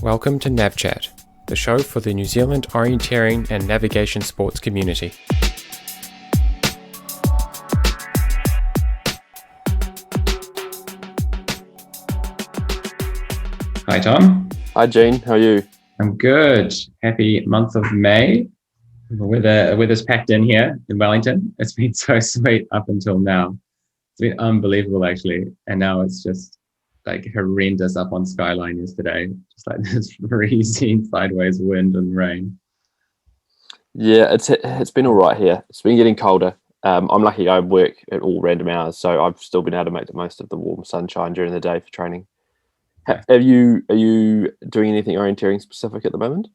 Welcome to Nav Chat, the show for the New Zealand orienteering and navigation sports community. Hi, Tom. Hi, Gene. How are you? I'm good. Happy month of May. The weather's packed in here in Wellington. It's been so sweet up until now. It's been unbelievable, actually. And now it's just like horrendous up on Skyline yesterday. Just like this freezing sideways wind and rain. Yeah, it's been all right here. It's been getting colder. I'm lucky I work at all random hours, so I've still been able to make the most of the warm sunshine during the day for training. Are you doing anything orienteering specific at the moment?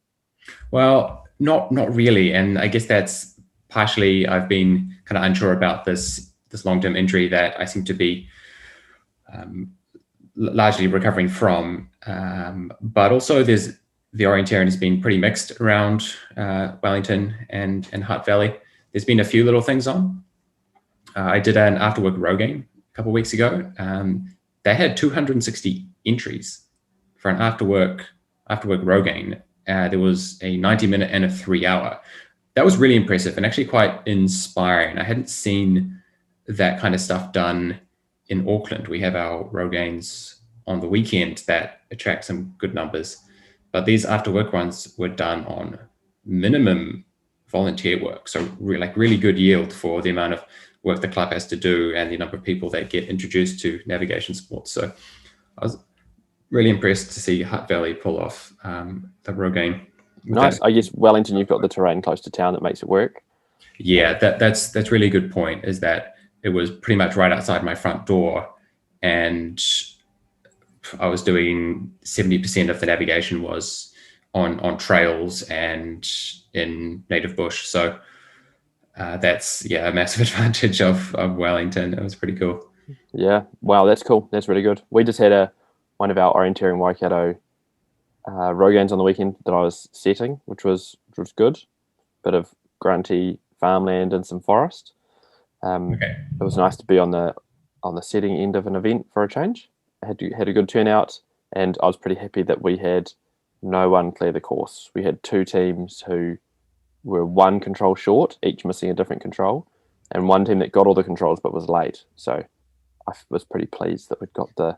Well, not really. And I guess that's partially I've been kind of unsure about this long-term injury that I seem to be largely recovering from. But also the orienteering has been pretty mixed around Wellington and Hutt Valley. There's been a few little things on. I did an after-work row game a couple of weeks ago. They had 260 entries for an after-work row game. There was a 90-minute and a 3-hour. That was really impressive and actually quite inspiring. I hadn't seen that kind of stuff done in Auckland. We have our row games on the weekend that attract some good numbers, but these after-work ones were done on minimum volunteer work. So really good yield for the amount of work the club has to do and the number of people that get introduced to navigation sports. So I was really impressed to see Hutt Valley pull off the row game. Nice. I guess Wellington, you've got the terrain close to town that makes it work. Yeah, that's really a good point, is that it was pretty much right outside my front door, and I was doing 70% of the navigation was on trails and in native bush. So that's a massive advantage of Wellington. It was pretty cool. Yeah. Wow, that's cool. That's really good. We just had one of our orienteering Waikato row games on the weekend that I was setting, which was good. Bit of grunty farmland and some forest. It was nice to be on the setting end of an event for a change. Had a good turnout, and I was pretty happy that we had no one clear the course. We had two teams who were one control short, each missing a different control, and one team that got all the controls but was late. So I was pretty pleased that we'd got the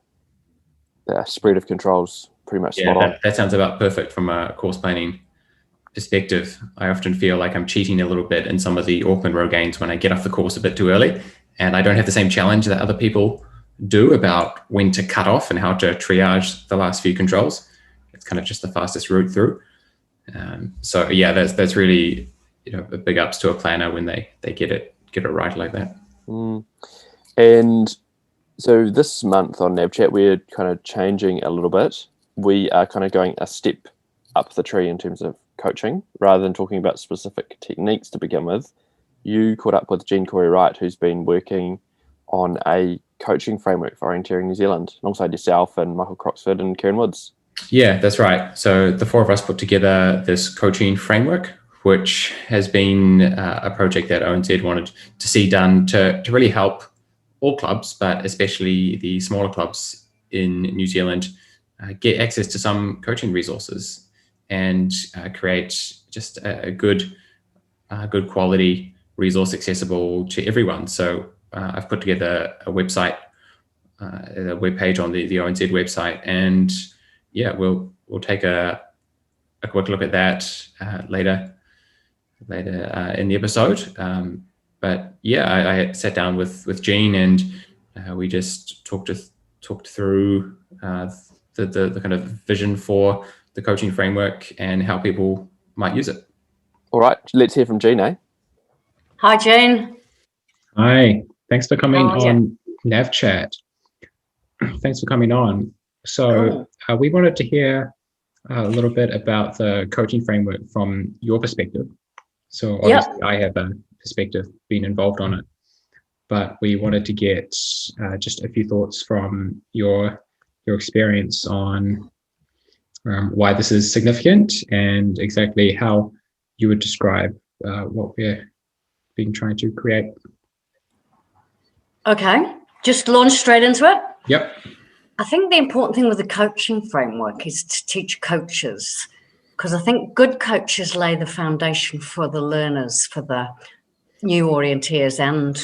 spread of controls pretty much spot on. That sounds about perfect from a course planning perspective. I often feel like I'm cheating a little bit in some of the Auckland row games when I get off the course a bit too early, and I don't have the same challenge that other people do about when to cut off and how to triage the last few controls. It's kind of just the fastest route through. That's really a big ups to a planner when they get it right like that. And so this month on Nav Chat, we're kind of changing a little bit. We are kind of going a step up the tree in terms of coaching, rather than talking about specific techniques to begin with. You caught up with Jean Corey-Wright, who's been working on a coaching framework for orienteering New Zealand, alongside yourself and Michael Croxford and Kieran Woods. Yeah, that's right. So the four of us put together this coaching framework, which has been a project that ONZ wanted to see done to really help all clubs, but especially the smaller clubs in New Zealand, get access to some coaching resources and create just a good quality resource accessible to everyone. So I've put together a website, a web page on the ONZ website, and we'll take a quick look at that later in the episode. I sat down with Jean and we just talked through the kind of vision for the coaching framework and how people might use it. All right, let's hear from Jean, eh? Hi, Jean. Hi, thanks for coming on Nav Chat. Thanks for coming on. So we wanted to hear a little bit about the coaching framework from your perspective. So obviously I have a perspective being involved on it, but we wanted to get just a few thoughts from your experience on why this is significant and exactly how you would describe what we're being trying to create. Okay, just launch straight into it. Yep. I think the important thing with the coaching framework is to teach coaches, because I think good coaches lay the foundation for the learners, for the new orienteers and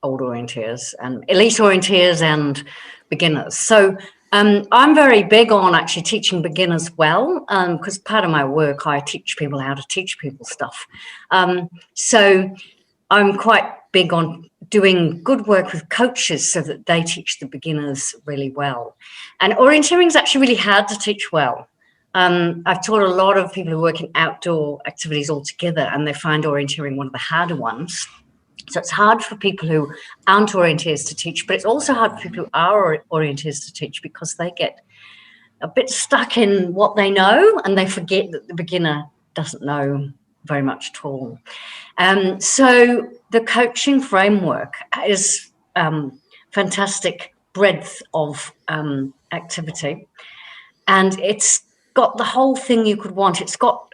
old orienteers and elite orienteers and beginners. So I'm very big on actually teaching beginners well, because part of my work, I teach people how to teach people stuff. So I'm quite big on doing good work with coaches so that they teach the beginners really well. And orienteering is actually really hard to teach well. I've taught a lot of people who work in outdoor activities altogether, and they find orienteering one of the harder ones. So it's hard for people who aren't orienteers to teach, but it's also hard for people who are orienteers to teach, because they get a bit stuck in what they know and they forget that the beginner doesn't know very much at all. So the coaching framework is fantastic breadth of activity, and it's got the whole thing you could want. It's got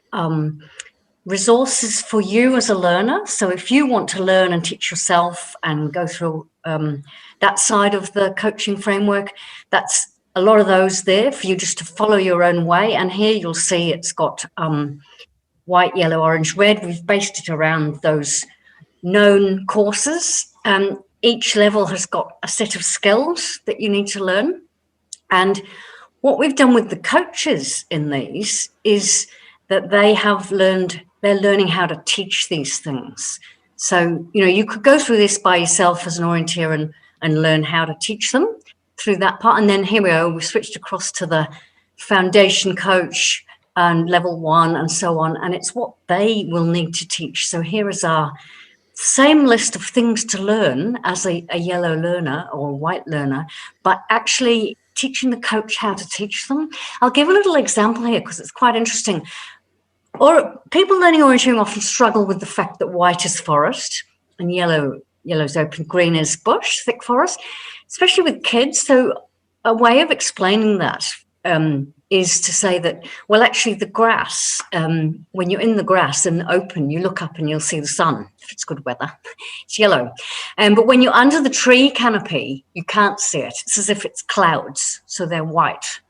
resources for you as a learner. So if you want to learn and teach yourself and go through that side of the coaching framework, that's a lot of those there for you just to follow your own way. And here you'll see it's got white, yellow, orange, red. We've based it around those known courses. Each level has got a set of skills that you need to learn. And what we've done with the coaches in these is that they're learning how to teach these things. So, you could go through this by yourself as an orienteer and learn how to teach them through that part. And then here we go, we switched across to the foundation coach and level 1 and so on. And it's what they will need to teach. So here is our same list of things to learn as a yellow learner or a white learner, but actually teaching the coach how to teach them. I'll give a little example here because it's quite interesting. Or people learning orienteering often struggle with the fact that white is forest and yellow's open, green is bush, thick forest, especially with kids. So a way of explaining that is to say that, well, actually the grass, when you're in the grass and open, you look up and you'll see the sun. If it's good weather, it's yellow. But when you're under the tree canopy, you can't see it. It's as if it's clouds, so they're white.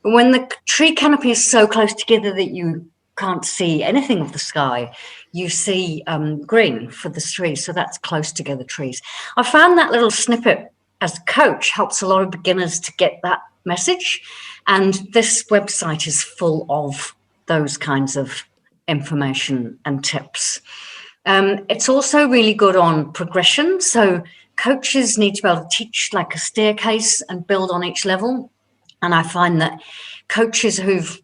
But when the tree canopy is so close together that you can't see anything of the sky, you see green for the trees, so that's close together trees. I found that little snippet as a coach helps a lot of beginners to get that message, and this website is full of those kinds of information and tips. It's also really good on progression, so coaches need to be able to teach like a staircase and build on each level, and I find that coaches who've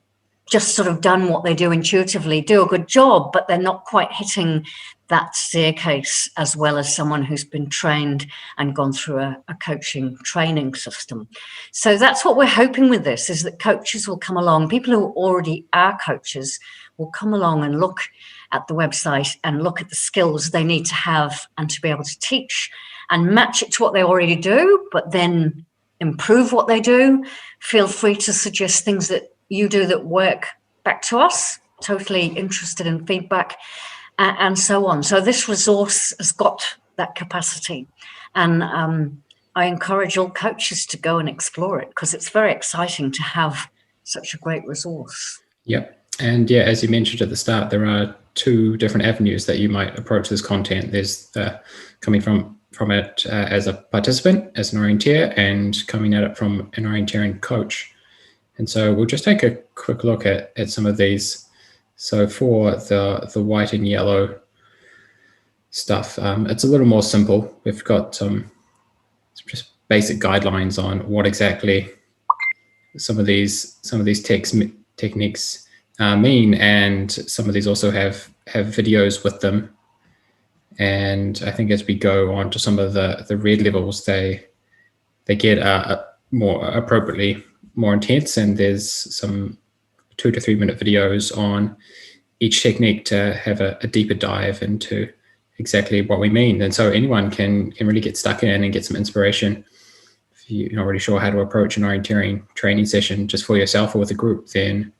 just sort of done what they do intuitively do a good job, but they're not quite hitting that staircase as well as someone who's been trained and gone through a coaching training system. So that's what we're hoping with this, is that coaches will come along, people who already are coaches will come along and look at the website and look at the skills they need to have and to be able to teach and match it to what they already do, but then improve what they do. Feel free to suggest things that you do that work back to us, totally interested in feedback, and so on. So this resource has got that capacity, and I encourage all coaches to go and explore it because it's very exciting to have such a great resource. Yep. And yeah, as you mentioned at the start, there are 2 different avenues that you might approach this content. There's coming from it as a participant, as an orienteer, and coming at it from an orienteering coach. And so we'll just take a quick look at some of these. So for the white and yellow stuff, it's a little more simple. We've got just basic guidelines on what exactly some of these techniques mean, and some of these also have videos with them. And I think as we go on to some of the red levels, they get more appropriately more intense, and there's some 2 to 3 minute videos on each technique to have a deeper dive into exactly what we mean. And so anyone can really get stuck in and get some inspiration. If you're not really sure how to approach an orienteering training session just for yourself or with a group, then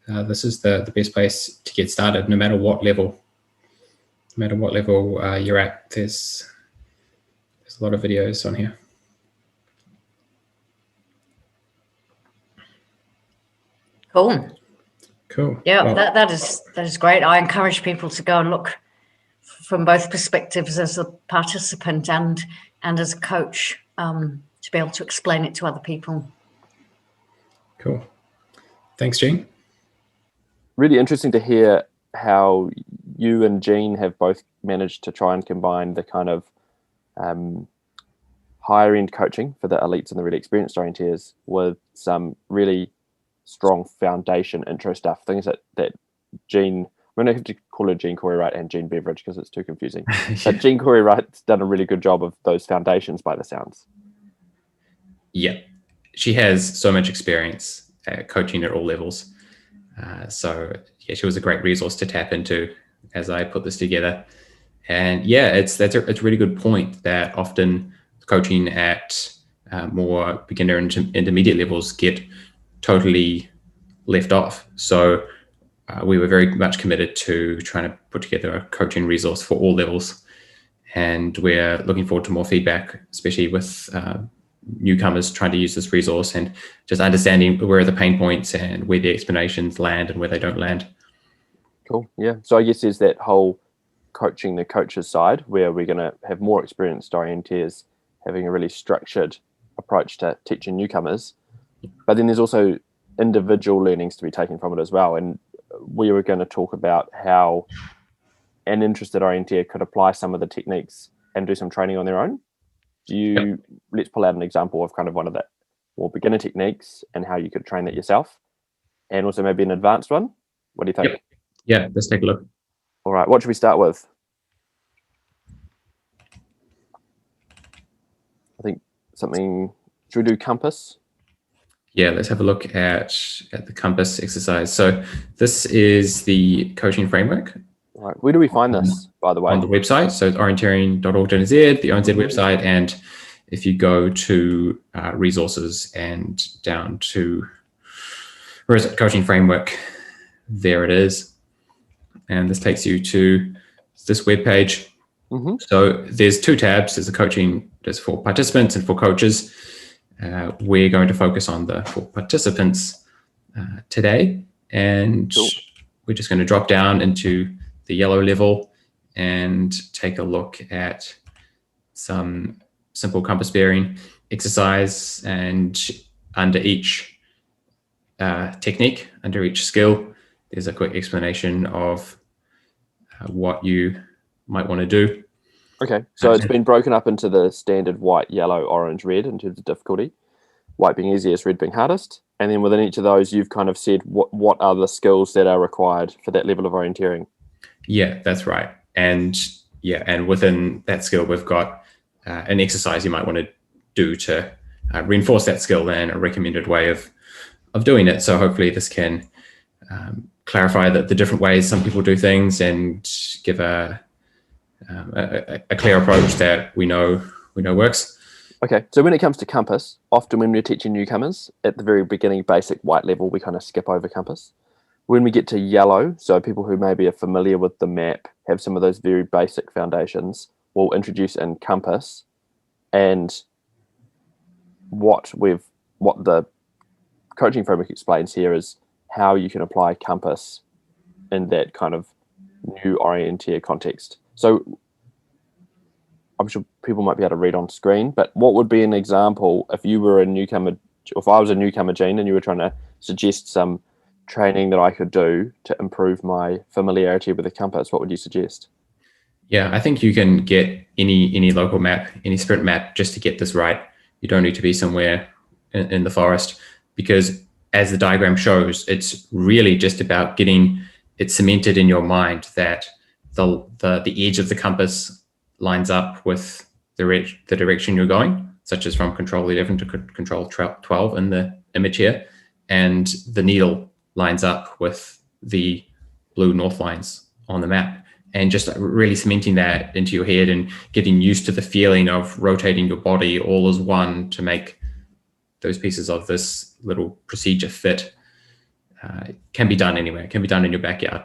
this is the best place to get started, no matter what level. No matter what level you're at, there's a lot of videos on here. Cool. Cool. Yeah, Well, that is great. I encourage people to go and look from both perspectives, as a participant and as a coach, to be able to explain it to other people. cool. Thanks, Jean. Really interesting to hear how you and Jean have both managed to try and combine the kind of higher end coaching for the elites and the really experienced orienteers with some really strong foundation intro stuff, things that Jean, I'm going to have to call her Jean Corey Wright and Jean Beveridge because it's too confusing. But Jean Corey Wright's done a really good job of those foundations by the sounds. Yeah, she has so much experience coaching at all levels. So yeah, she was a great resource to tap into as I put this together. And yeah, it's a really good point that often coaching at more beginner and intermediate levels get totally left off. So we were very much committed to trying to put together a coaching resource for all levels. And we're looking forward to more feedback, especially with newcomers trying to use this resource and just understanding where are the pain points and where the explanations land and where they don't land. Cool. Yeah. So I guess there's that whole coaching the coaches side where we're going to have more experienced orienteers having a really structured approach to teaching newcomers. But then there's also individual learnings to be taken from it as well. And we were going to talk about how an interested orienteer could apply some of the techniques and do some training on their own. Let's pull out an example of kind of one of the more beginner techniques and how you could train that yourself, and also maybe an advanced one. What do you think? Yep. Yeah, let's take a look. All right, what should we start with? I think should we do compass? Yeah, let's have a look at the compass exercise. So this is the coaching framework. All right, where do we find this, by the way? On the website. So it's orienteering.org.nz, the ONZ website. And if you go to resources and down to where is it, coaching framework, there it is. And this takes you to this webpage. Mm-hmm. So there's two tabs. There's the coaching, there's for participants and for coaches. We're going to focus on the for participants today. And cool. We're just going to drop down into the yellow level and take a look at some simple compass bearing exercise. And under each technique, under each skill, there's a quick explanation of what you might want to do. Okay, so it's been broken up into the standard white, yellow, orange, red in terms of difficulty. White being easiest, red being hardest. And then within each of those, you've kind of said what are the skills that are required for that level of orienteering. Yeah, that's right. And within that skill, we've got an exercise you might want to do to reinforce that skill and a recommended way of doing it. So hopefully this can clarify the different ways some people do things and give a clear approach that we know works. Okay, so when it comes to compass, often when we're teaching newcomers at the very beginning, basic white level, we kind of skip over compass. When we get to yellow, so people who maybe are familiar with the map, have some of those very basic foundations, we'll introduce in compass. And what the coaching framework explains here is how you can apply compass in that kind of new orienteer context. So I'm sure people might be able to read on screen, but what would be an example if you were a newcomer, if I was a newcomer, Jean, and you were trying to suggest some training that I could do to improve my familiarity with the compass, what would you suggest? Yeah, I think you can get any local map, any sprint map, just to get this right. You don't need to be somewhere in the forest, because as the diagram shows, it's really just about getting it cemented in your mind that the edge of the compass lines up with the direction you're going, such as from control 11 to control 12 in the image here, and the needle lines up with the blue north lines on the map, and just really cementing that into your head and getting used to the feeling of rotating your body all as one to make those pieces of this little procedure fit. Can be done anywhere. It can be done in your backyard.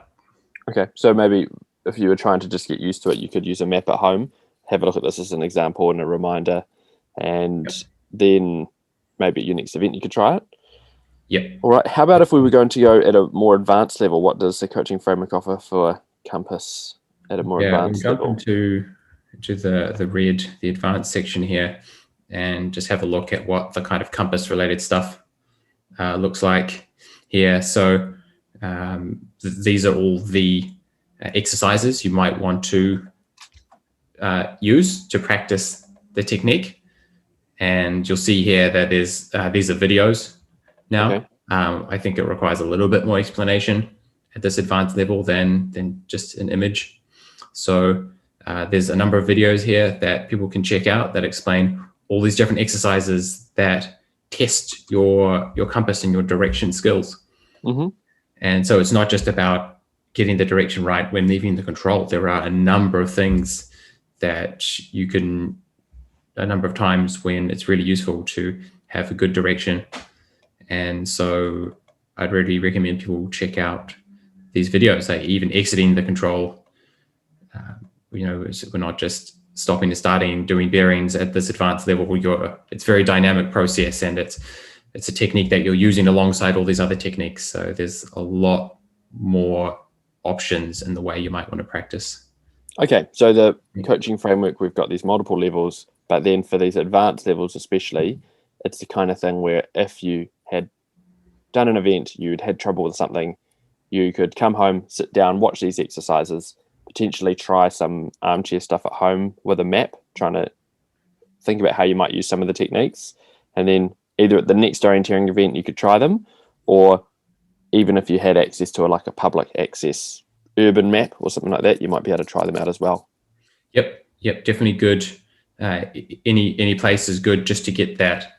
Okay, so maybe if you were trying to just get used to it, you could use a map at home, have a look at this as an example and a reminder, and then maybe at your next event you could try it. Yep. All right. How about if we were going to go at a more advanced level? What does the coaching framework offer for Compass at a more Yeah, we advanced jump level? into the advanced section here, and just have a look at what the kind of Compass related stuff looks like here. So these are all the exercises you might want to use to practice the technique. And you'll see here that these are videos now. Okay. I think it requires a little bit more explanation at this advanced level than just an image. So there's a number of videos here that people can check out that explain all these different exercises that test your compass and your direction skills. Mm-hmm. And so it's not just about getting the direction right when leaving the control. There are a number of things that you can, a number of times when it's really useful to have a good direction. And so I'd really recommend people check out these videos, like even exiting the control. We're not just stopping and starting, doing bearings at this advanced level. It's a very dynamic process, and it's a technique that you're using alongside all these other techniques. So there's a lot more options in the way you might want to practice. Okay, so the coaching framework, we've got these multiple levels, but then for these advanced levels especially, it's the kind of thing where if you had done an event, you'd had trouble with something, you could come home, sit down, watch these exercises, potentially try some armchair stuff at home with a map, trying to think about how you might use some of the techniques. And then either at the next orienteering event, you could try them, or even if you had access to a public access urban map or something like that, you might be able to try them out as well. Yep, definitely good. Any place is good just to get that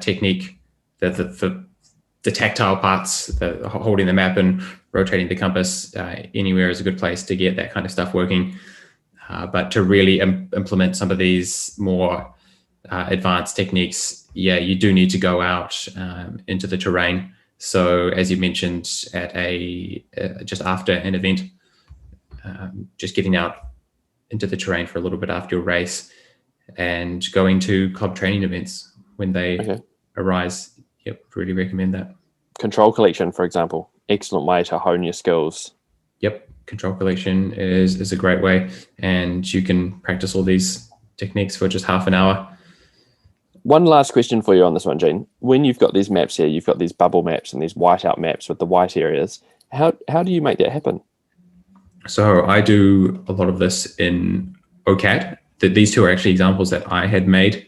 technique, the tactile parts, the holding the map and rotating the compass anywhere is a good place to get that kind of stuff working. But to really implement some of these more advanced techniques, you do need to go out into the terrain. So as you mentioned at just after an event, just getting out into the terrain for a little bit after your race and going to club training events when they arise. Yep, really recommend that. Control collection, for example, excellent way to hone your skills. Yep, control collection is a great way, and you can practice all these techniques for just half an hour. One last question for you on this one, Gene. When you've got these maps here, you've got these bubble maps and these whiteout maps with the white areas. How do you make that happen? So I do a lot of this in OCAD. These two are actually examples that I had made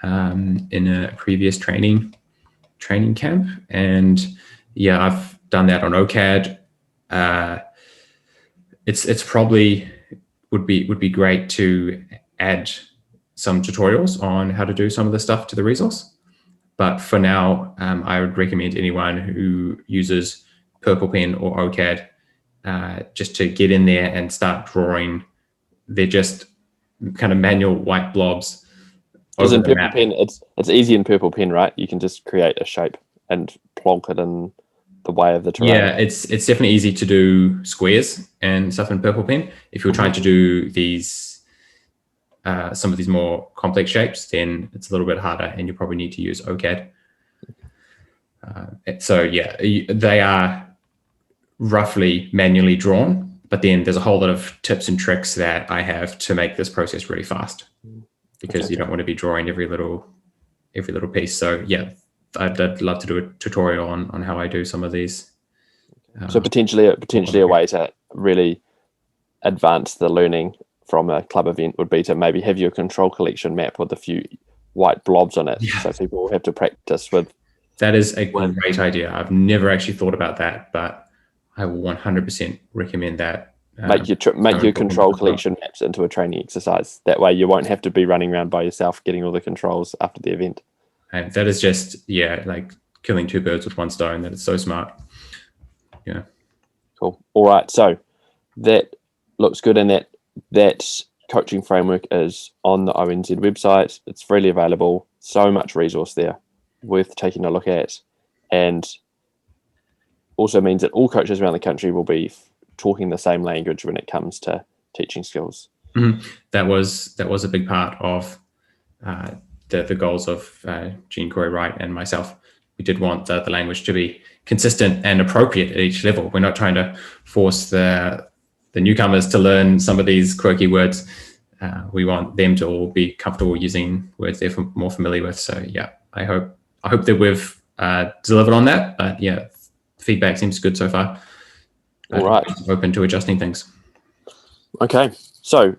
in a previous training camp, and I've done that on OCAD. It's probably would be great to add some tutorials on how to do some of the stuff to the resource, but for now I would recommend anyone who uses Purple Pen or OCAD just to get in there and start drawing. They're just kind of manual white blobs. Because in Purple Pen, it's easy in Purple Pen, right? You can just create a shape and plonk it in the way of the terrain. Yeah, it's definitely easy to do squares and stuff in Purple Pen. If you're trying to do these some of these more complex shapes, then it's a little bit harder, and you probably need to use OCAD. They are roughly manually drawn, but then there's a whole lot of tips and tricks that I have to make this process really fast, because you don't want to be drawing every little piece. So I'd love to do a tutorial on how I do some of these. So potentially a way to really advance the learning from a club event would be to maybe have your control collection map with a few white blobs on it, so people will have to practice with. That is a great idea. I've never actually thought about that, but I will 100% recommend that. Make your control collection maps into a training exercise. That way you won't have to be running around by yourself getting all the controls after the event. And that is just, like killing two birds with one stone. That is so smart. Yeah. Cool. All right. So that looks good. And that coaching framework is on the ONZ website. It's freely available. So much resource there worth taking a look at. And also means that all coaches around the country will be talking the same language when it comes to teaching skills. Mm-hmm. That was a big part of the goals of Jean Corey Wright and myself, we did want the language to be consistent and appropriate at each level. We're not trying to force the newcomers to learn some of these quirky words. We want them to all be comfortable using words they're more familiar with. So yeah, I hope that we've delivered on that. But yeah, feedback seems good so far. All right. Open to adjusting things. Okay. So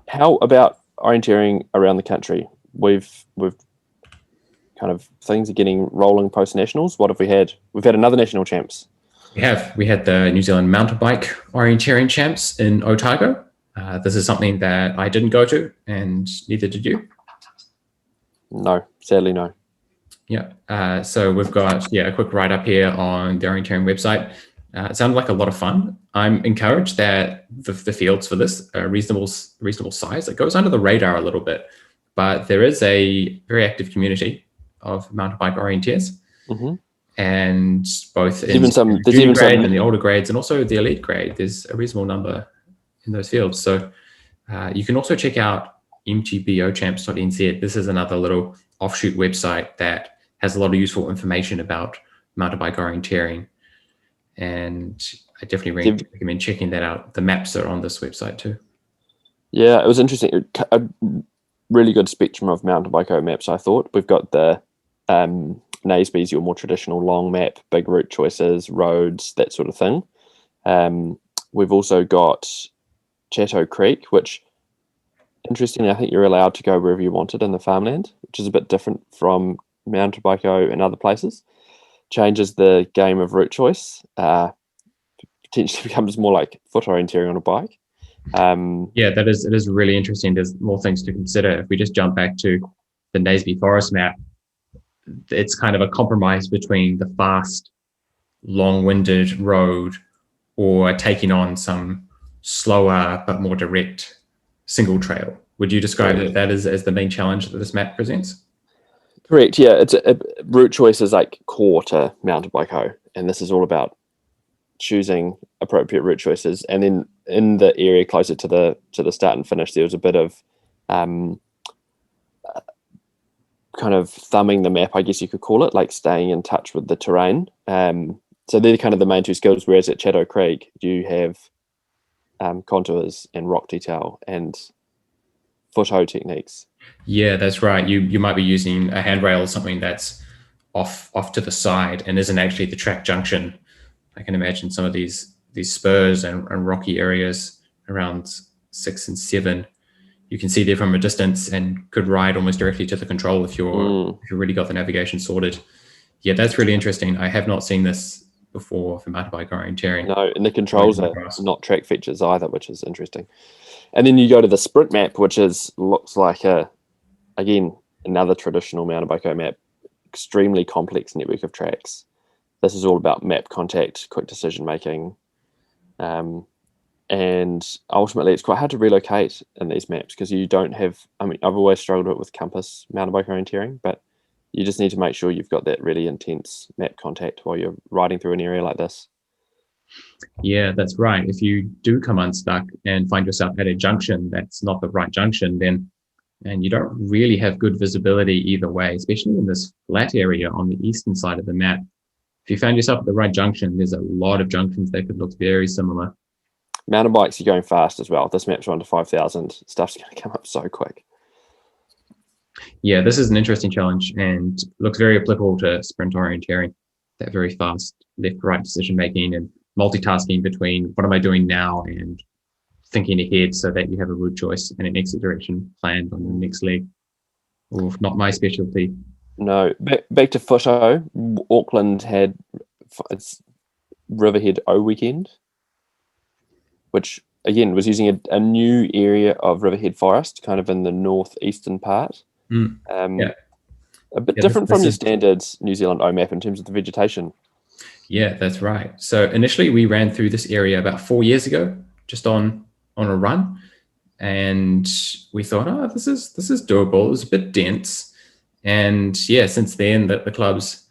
how about orienteering around the country? We've kind of things are getting rolling post nationals. What have we had? We've had another national champs. We had the New Zealand mountain bike orienteering champs in Otago. This is something that I didn't go to, and neither did you. No, sadly no. Yeah. So we've got a quick write up here on the orienteering website. It sounded like a lot of fun. I'm encouraged that the fields for this are reasonable size. It goes under the radar a little bit, but there is a very active community of mountain bike orienteers, and both in the junior grade and the older grades, and also the elite grade. There's a reasonable number in those fields. So you can also check out mgbochamps.nz. This is another little offshoot website that has a lot of useful information about mountain bike orienteering. And I definitely recommend checking that out. The maps are on this website too. Yeah, it was interesting. A really good spectrum of mountain bike maps, I thought. We've got the Nasby's, your more traditional long map, big route choices, roads, that sort of thing. We've also got Chatto Creek, which, interestingly, I think you're allowed to go wherever you wanted in the farmland, which is a bit different from mountain bike in other places. Changes the game of route choice, potentially becomes more like foot orienteering on a bike. It is really interesting. There's more things to consider. If we just jump back to the Naseby Forest map, it's kind of a compromise between the fast, long-winded road or taking on some slower but more direct single trail. Would you describe that as the main challenge that this map presents? Correct. Yeah, it's route choice is like core to mountain bike and this is all about choosing appropriate route choices. And then in the area closer to the start and finish, there was a bit of kind of thumbing the map, I guess you could call it, like staying in touch with the terrain. So they're kind of the main two skills. Whereas at Chatto Creek, you have contours and rock detail and foothold techniques. Yeah, that's right. You might be using a handrail or something that's off to the side and isn't actually the track junction. I can imagine some of these spurs and rocky areas around 6 and 7. You can see there from a distance and could ride almost directly to the control if you really got the navigation sorted. Yeah, that's really interesting. I have not seen this before for mountain bike orienteering. No, and the controls are not track features either, which is interesting. And then you go to the sprint map, which looks like again another traditional mountain bike map, extremely complex network of tracks. This is all about map contact, quick decision making, and ultimately it's quite hard to relocate in these maps because you don't have. I mean, I've always struggled with compass mountain bike orienteering, but you just need to make sure you've got that really intense map contact while you're riding through an area like this. Yeah, that's right. If you do come unstuck and find yourself at a junction that's not the right junction, and you don't really have good visibility either way, especially in this flat area on the eastern side of the map. If you found yourself at the right junction, there's a lot of junctions that could look very similar. Mountain bikes are going fast as well. This map's 1 to 5,000. Stuff's going to come up so quick. Yeah, this is an interesting challenge and looks very applicable to sprint orienteering, that very fast left-right decision-making and multitasking between what am I doing now and thinking ahead so that you have a route choice and an exit direction planned on the next leg. Ooh, not my specialty. No, back to Footo. Auckland had its Riverhead O weekend, which again was using a new area of Riverhead Forest, kind of in the northeastern part. A bit different from your standard New Zealand O map in terms of the vegetation. Yeah, that's right. So initially we ran through this area about 4 years ago, just on a run, and we thought, this is doable. It was a bit dense, and yeah, since then the clubs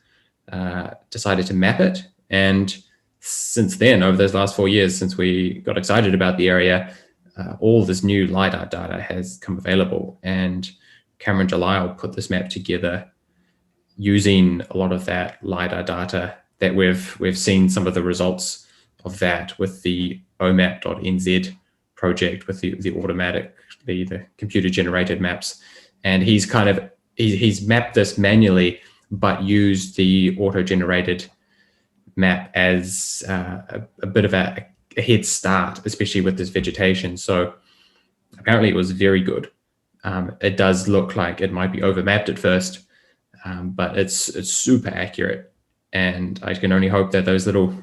decided to map it, and since then, over those last 4 years, since we got excited about the area, all this new LiDAR data has come available, and Cameron Delisle put this map together using a lot of that LiDAR data that we've seen some of the results of that with the omap.nz project with the computer generated maps. And he's mapped this manually, but used the auto generated map as a bit of a head start, especially with this vegetation. So apparently it was very good. It does look like it might be over mapped at first, but it's super accurate. And I can only hope that those little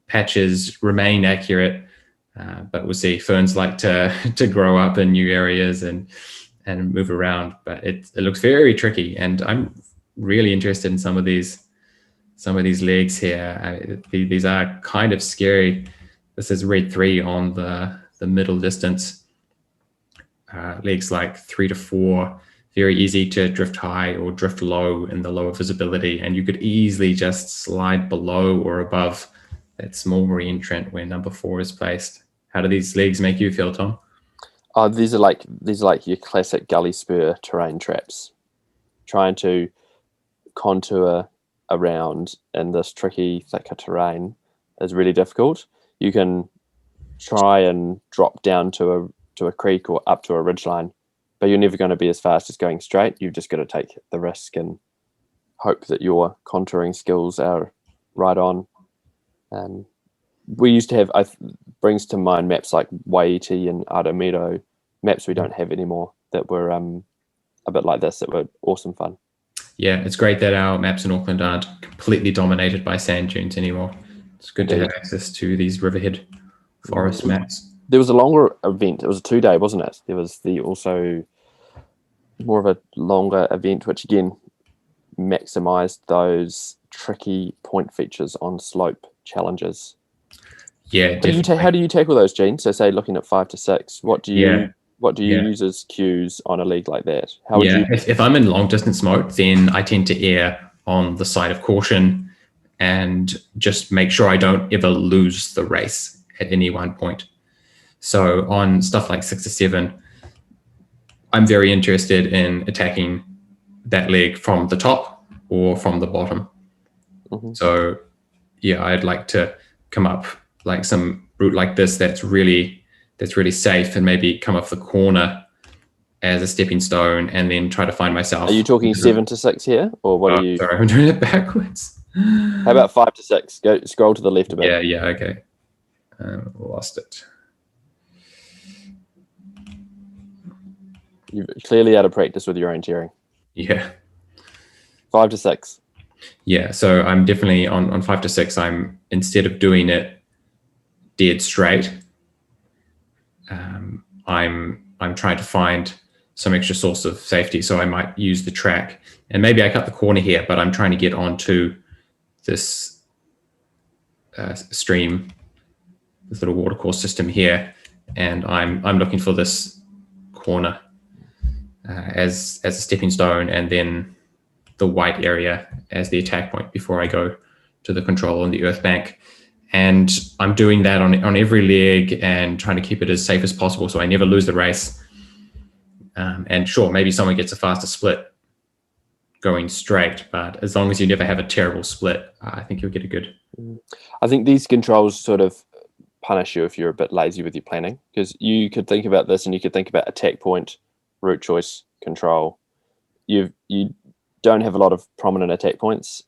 patches remain accurate. But we'll see. Ferns like to grow up in new areas and move around, but it looks very tricky. And I'm really interested in some of these legs here. These are kind of scary. This is red 3 on the middle distance. Legs like 3 to 4, very easy to drift high or drift low in the lower visibility, and you could easily just slide below or above that small reentrant where number 4 is placed. How do these legs make you feel, Tom? These are like your classic gully spur terrain traps, trying to contour around in this tricky, thicker terrain is really difficult. You can try and drop down to a creek or up to a ridgeline, but you're never going to be as fast as going straight. You've just got to take the risk and hope that your contouring skills are right on. We used to have, brings to mind maps like Waiti and Artemedo, maps we don't have anymore that were a bit like this, that were awesome fun. Yeah, it's great that our maps in Auckland aren't completely dominated by sand dunes anymore. It's good to have access to these riverhead forest maps. There was a longer event. It was a 2-day, wasn't it? There was also more of a longer event, which again maximized those tricky point features on slope challenges. Yeah, how do you tackle those, Gene? So say looking at 5 to 6, what do you use as cues on a league like that? How would you? If I'm in long distance mode, then I tend to err on the side of caution and just make sure I don't ever lose the race at any one point. So on stuff like 6 to 7, I'm very interested in attacking that leg from the top or from the bottom. Mm-hmm. So yeah, I'd like to come up like some route like this that's really safe, and maybe come off the corner as a stepping stone and then try to find myself. Are you talking 7 to 6 here, or what are you? Sorry, I'm doing it backwards. How about 5 to 6? Go scroll to the left a bit. Yeah, okay. Lost it. You're clearly out of practice with your orienteering. Yeah. 5 to 6. Yeah, so I'm definitely on 5 to 6. I'm, instead of doing it dead straight, I'm trying to find some extra source of safety. So I might use the track, and maybe I cut the corner here, but I'm trying to get onto this stream, this little watercourse system here, and I'm looking for this corner as a stepping stone, and then the white area as the attack point before I go to the control on the earth bank. And I'm doing that on every leg and trying to keep it as safe as possible so I never lose the race. And sure, maybe someone gets a faster split going straight, but as long as you never have a terrible split, I think you'll get a good. I think these controls sort of punish you if you're a bit lazy with your planning, because you could think about this and you could think about attack point, route choice, control. You don't have a lot of prominent attack points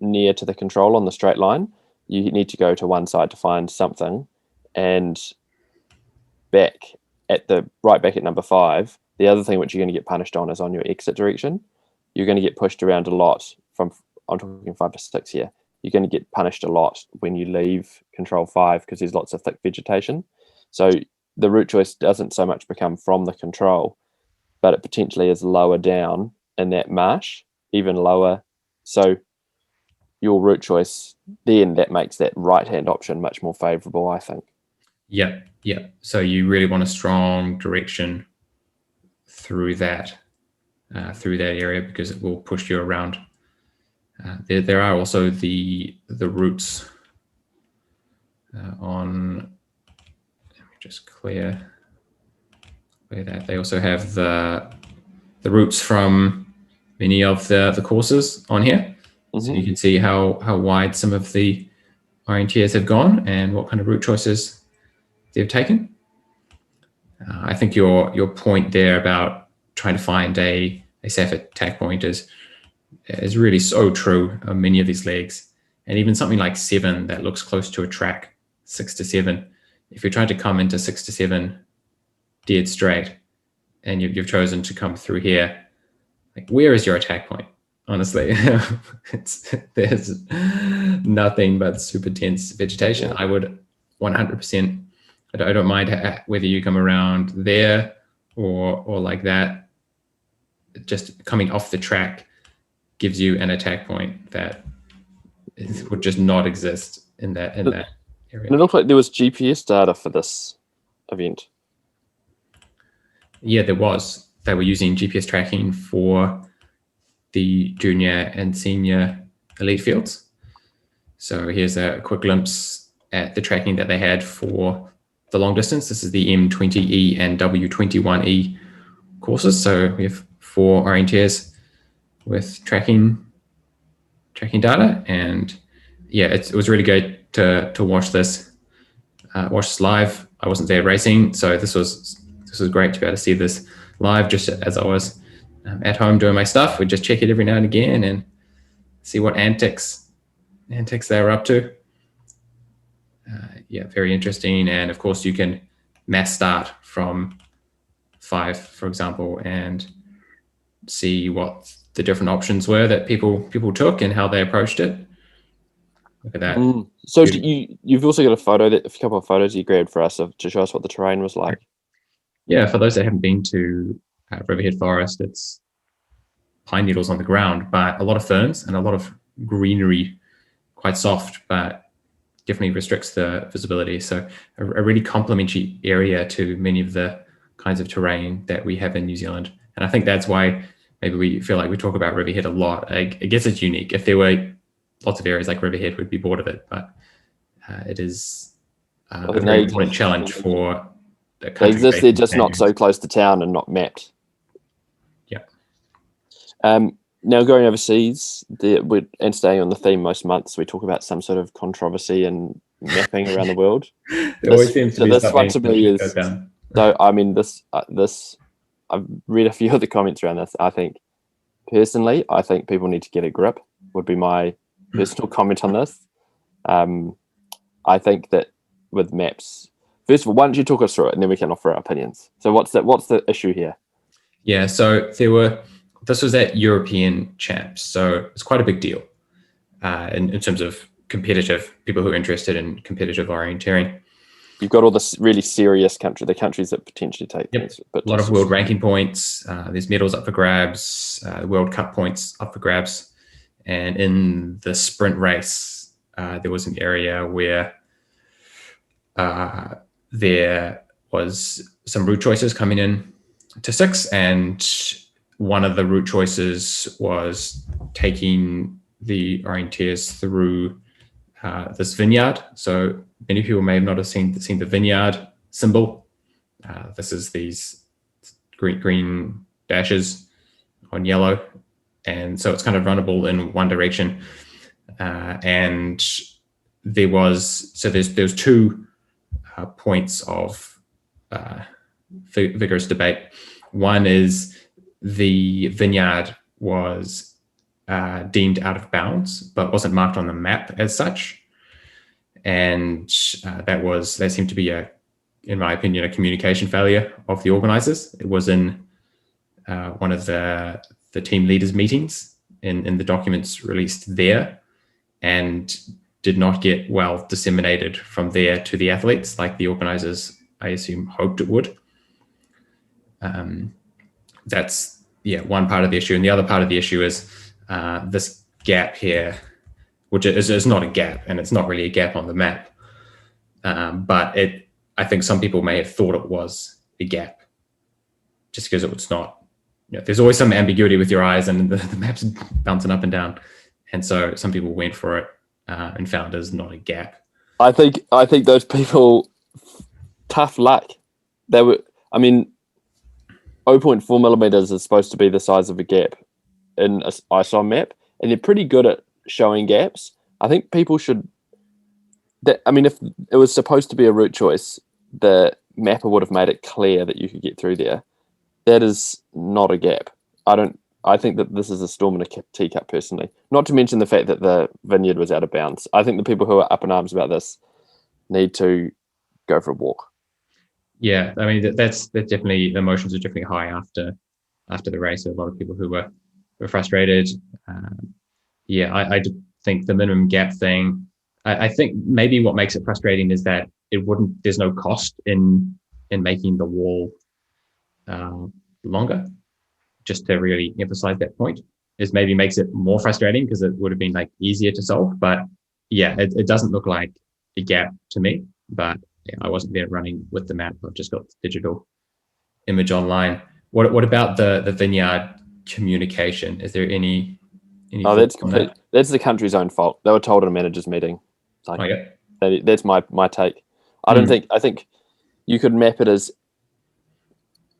near to the control on the straight line. You need to go to one side to find something, and back at number 5, the other thing which you're going to get punished on is on your exit direction. You're going to get pushed around a lot I'm talking 5 to 6 here. You're going to get punished a lot when you leave control 5 because there's lots of thick vegetation. So the route choice doesn't so much become from the control, but it potentially is lower down in that marsh, even lower. So your route choice, then that makes that right-hand option much more favorable, I think. Yeah. So you really want a strong direction through that area, because it will push you around. There are also the routes on. Let me just clear that. They also have the routes from many of the courses on here. So you can see how wide some of the orienteers have gone and what kind of route choices they've taken. I think your point there about trying to find a safe attack point is really so true on many of these legs. And even something like 7 that looks close to a track, 6 to 7, if you're trying to come into 6 to 7 dead straight and you've chosen to come through here, like, where is your attack point? Honestly, there's nothing but super dense vegetation. Yeah. I would 100%, I don't mind whether you come around there or like that. Just coming off the track gives you an attack point that would just not exist in that area. And it looked like there was GPS data for this event. Yeah, there was. They were using GPS tracking for the junior and senior elite fields. So here's a quick glimpse at the tracking that they had for the long distance. This is the M20E and W21E courses. So we have 4 orienteers with tracking data, and yeah, it was really great to watch this live. I wasn't there racing, so this was great to be able to see this live just as I was at home doing my stuff. We'd just check it every now and again and see what antics they were up to. Yeah, very interesting. And of course, you can mass start from 5, for example, and see what the different options were that people took and how they approached it. Look at that. So you've also got a couple of photos you grabbed for us to show us what the terrain was like. Yeah, for those that haven't been to Riverhead Forest, it's pine needles on the ground, but a lot of ferns and a lot of greenery, quite soft, but definitely restricts the visibility. So a really complementary area to many of the kinds of terrain that we have in New Zealand. And I think that's why maybe we feel like we talk about Riverhead a lot. I guess it's unique. If there were lots of areas like Riverhead, we'd be bored of it, but it is a very important challenge for the country. They're just not so close to town and not mapped. Yeah. Now going overseas, and staying on the theme most months, we talk about some sort of controversy and mapping around the world. There always seems to be this one something to me is so. I mean, this I've read a few of the comments around this. I think people need to get a grip. Would be my personal comment on this. I think that with maps, first of all, why don't you talk us through it and then we can offer our opinions. So what's the issue here? Yeah, so this was at European Champs, so it's quite a big deal in terms of people who are interested in competitive orienteering. You've got all the really serious the countries that potentially take things. But a lot of world ranking points. There's medals up for grabs, World Cup points up for grabs. And in the sprint race, there was an area where there was some route choices coming in to 6, and one of the route choices was taking the orienteers through this vineyard. So many people may not have seen the vineyard symbol. This is these green dashes on yellow, and so it's kind of runnable in one direction. And there's 2 points of vigorous debate. One is the vineyard was deemed out of bounds, but wasn't marked on the map as such. And that seemed to be in my opinion, a communication failure of the organizers. It was in one of the team leaders meetings in the documents released there, and did not get well disseminated from there to the athletes like the organizers, I assume, hoped it would. That's one part of the issue. And the other part of the issue is this gap here, which is not a gap, and it's not really a gap on the map. But I think some people may have thought it was a gap just because it's not. There's always some ambiguity with your eyes, and the map's bouncing up and down. And so some people went for it and found it as not a gap. I think those people, tough luck. They were, 0.4 millimeters is supposed to be the size of a gap in an ISOM map, and they're pretty good at showing gaps. I think people should. If it was supposed to be a route choice, the mapper would have made it clear that you could get through there. That is not a gap. I think that this is a storm in a teacup, personally. Not to mention the fact that the vineyard was out of bounds. I think the people who are up in arms about this need to go for a walk. Yeah, I mean that's definitely, the emotions are definitely high after the race. A lot of people who were frustrated. I do think the minimum gap thing. I think maybe what makes it frustrating is that there's no cost in making the wall longer. Just to really emphasize that point, is maybe makes it more frustrating because it would have been like easier to solve. But yeah, it doesn't look like a gap to me. But yeah, I wasn't there running with the map. I've just got the digital image online. What about the vineyard communication? Is there any That's complete. That's the country's own fault. They were told at a managers meeting. That's my take. I think you could map it as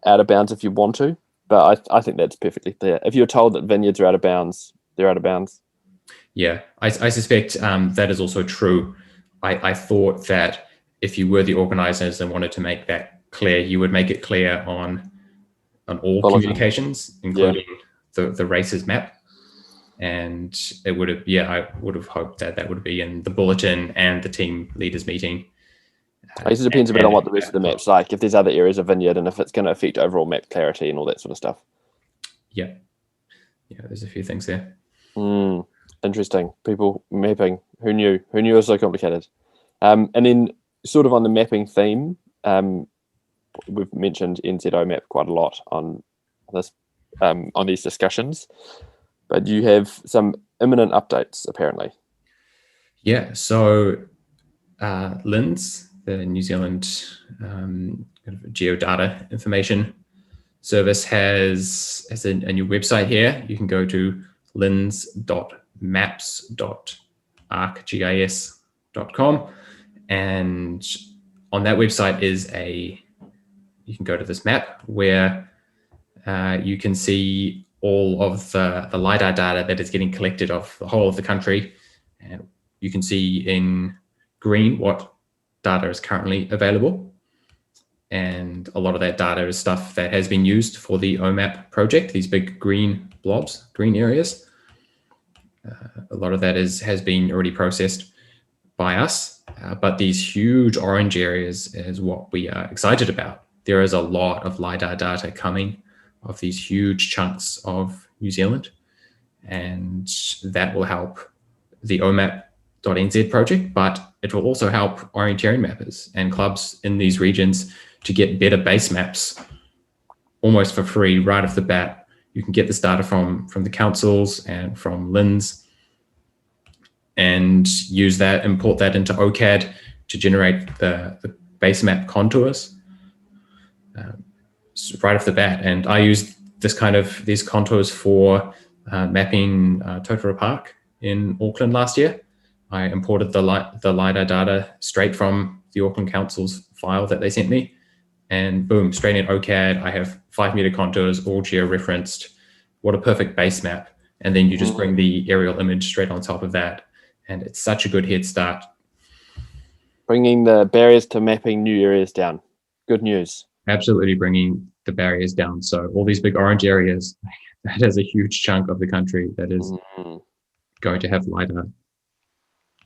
out of bounds if you want to, but I think that's perfectly clear. If you're told that vineyards are out of bounds, they're out of bounds. Yeah, I suspect that is also true. I thought that if you were the organisers and wanted to make that clear, you would make it clear on all communications, including the races map. And it would have, I would have hoped that would be in the bulletin and the team leaders meeting. I guess it depends a bit on what the rest of the map's like. If there's other areas of vineyard and if it's going to affect overall map clarity and all that sort of stuff. Yeah, there's a few things there. Interesting. People mapping. Who knew? Who knew it was so complicated? And then sort of on the mapping theme, we've mentioned NZO map quite a lot on this, on these discussions, but you have some imminent updates apparently. Yeah. So LINZ, the New Zealand geodata information service, has a new website here. You can go to linz.maps.arcgis.com, and on that website you can go to this map where you can see all of the LiDAR data that is getting collected of the whole of the country. And you can see in green what data is currently available. And a lot of that data is stuff that has been used for the OMAP project, these big green blobs, green areas. A lot of that has been already processed by us, but these huge orange areas is what we are excited about. There is a lot of LiDAR data coming of these huge chunks of New Zealand, and that will help the OMAP.nz project, but it will also help orienteering mappers and clubs in these regions to get better base maps almost for free right off the bat. You can get this data from the councils and from LINZ and use that, import that into OCAD to generate the base map contours right off the bat. And I used these contours for mapping Totara Park in Auckland last year. I imported the LiDAR data straight from the Auckland Council's file that they sent me, and boom, straight in OCAD, I have 5 meter contours, all geo-referenced. What a perfect base map. And then you just bring the aerial image straight on top of that, and it's such a good head start. Bringing the barriers to mapping new areas down. Good news. Absolutely bringing the barriers down. So all these big orange areas, that is a huge chunk of the country that is going to have LiDAR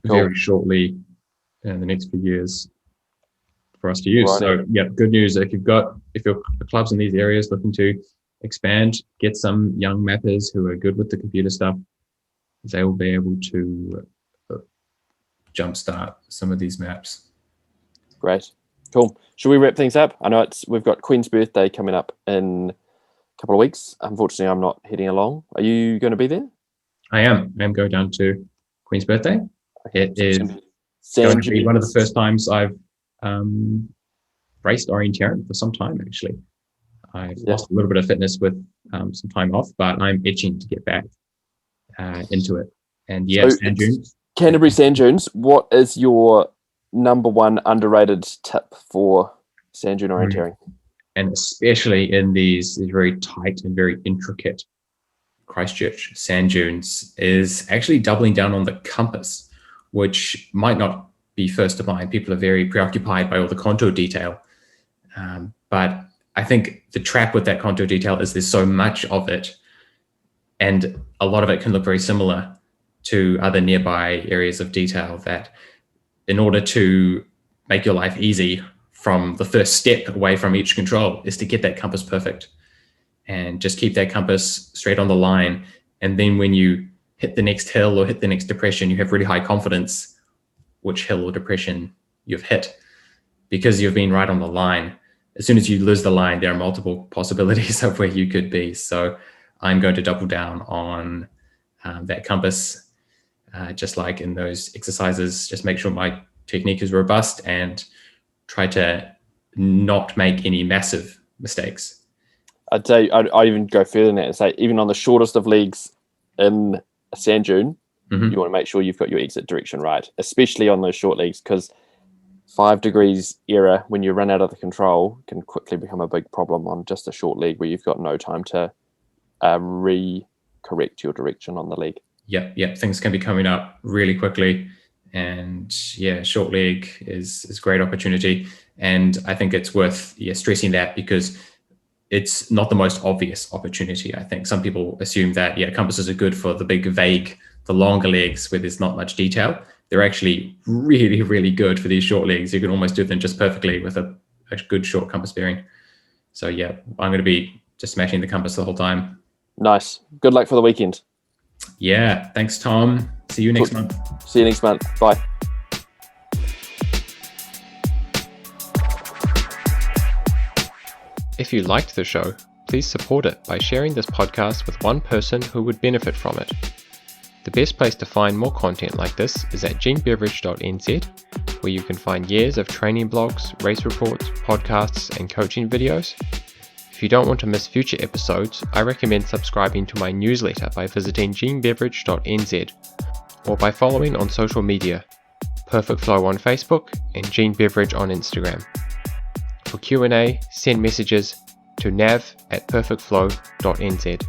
very shortly in the next few years for us to use. Right. So yeah, good news. If your clubs in these areas looking to expand, get some young mappers who are good with the computer stuff, they will be able to jumpstart some of these maps. Great. Cool. Should we wrap things up? I know we've got Queen's birthday coming up in a couple of weeks. Unfortunately, I'm not heading along. Are you going to be there? I am. I'm going down to Queen's birthday. It is going to be one of the first times I've raced orienteering for some time, actually. I've lost a little bit of fitness with some time off, but I'm itching to get back into it. And yeah, so sand dunes. Canterbury Sand Dunes, what is your number one underrated tip for sand dune orienteering? And especially in these very tight and very intricate Christchurch sand dunes is actually doubling down on the compass, which might not be first of mind. People are very preoccupied by all the contour detail. But I think the trap with that contour detail is there's so much of it, and a lot of it can look very similar to other nearby areas of detail, that in order to make your life easy, from the first step away from each control is to get that compass perfect and just keep that compass straight on the line. And then when you hit the next hill or hit the next depression, you have really high confidence which hill or depression you've hit, because you've been right on the line. As soon as you lose the line, there are multiple possibilities of where you could be. So I'm going to double down on that compass, just like in those exercises. Just make sure my technique is robust and try to not make any massive mistakes. I'd say I'd even go further than that and say, even on the shortest of legs in a sand dune, you want to make sure you've got your exit direction right, especially on those short legs, because 5 degrees error when you run out of the control can quickly become a big problem on just a short leg where you've got no time to re-correct your direction on the leg. Yep. Things can be coming up really quickly. And yeah, short leg is a great opportunity. And I think it's worth stressing that, because it's not the most obvious opportunity. I think some people assume that, compasses are good for the big, vague, the longer legs where there's not much detail. They're actually really, really good for these short legs. You can almost do them just perfectly with a good short compass bearing. So yeah, I'm going to be just smashing the compass the whole time. Nice. Good luck for the weekend. Yeah. Thanks, Tom. See you next month. See you next month. Bye. If you liked the show, please support it by sharing this podcast with one person who would benefit from it. The best place to find more content like this is at genebeveridge.nz, where you can find years of training blogs, race reports, podcasts, and coaching videos. If you don't want to miss future episodes, I recommend subscribing to my newsletter by visiting genebeveridge.nz, or by following on social media, Perfect Flow on Facebook and Gene Beveridge on Instagram. For Q&A, send messages to nav@perfectflow.nz.